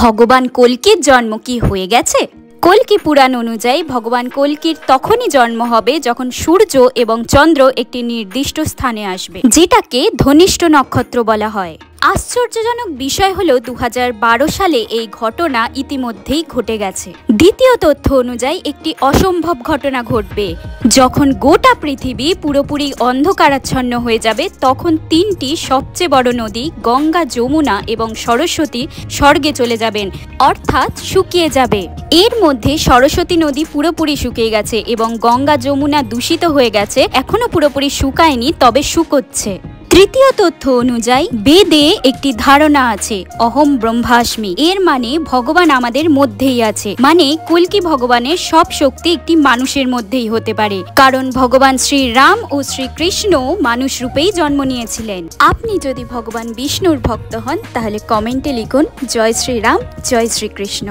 ভগবান কল্কির জন্ম কি হয়ে গেছে? কল্কি পুরাণ অনুযায়ী ভগবান কল্কির তখনই জন্ম হবে যখন সূর্য এবং চন্দ্র একটি নির্দিষ্ট স্থানে আসবে, যেটাকে ধনিষ্ঠ নক্ষত্র বলা হয়। আশ্চর্যজনক বিষয় হলো 2012 সালে এই ঘটনা ইতিমধ্যেই ঘটে গেছে। দ্বিতীয় তথ্য অনুযায়ী একটি অসম্ভব ঘটনা ঘটবে। যখন গোটা পৃথিবী পুরোপুরি অন্ধকারাচ্ছন্ন হয়ে যাবে, তখন তিনটি সবচেয়ে বড় নদী গঙ্গা, যমুনা এবং সরস্বতী স্বর্গে চলে যাবেন, অর্থাৎ শুকিয়ে যাবে। এর মধ্যে সরস্বতী নদী পুরোপুরি শুকিয়ে গেছে এবং গঙ্গা, যমুনা দূষিত হয়ে গেছে, এখনো পুরোপুরি শুকায়নি, তবে শুকোচ্ছে। তৃতীয় তথ্য অনুযায়ী বেদে একটি ধারণা আছে, অহম ব্রহ্মাস্মি। এর মানে ভগবান আমাদের মধ্যেই আছে, মানে কল্কি ভগবানের সব শক্তি একটি মানুষের মধ্যেই হতে পারে, কারণ ভগবান শ্রীরাম ও শ্রীকৃষ্ণ মানুষ রূপেই জন্ম নিয়েছিলেন। আপনি যদি ভগবান বিষ্ণুর ভক্ত হন তাহলে কমেন্টে লিখুন জয় শ্রীরাম, জয় শ্রীকৃষ্ণ।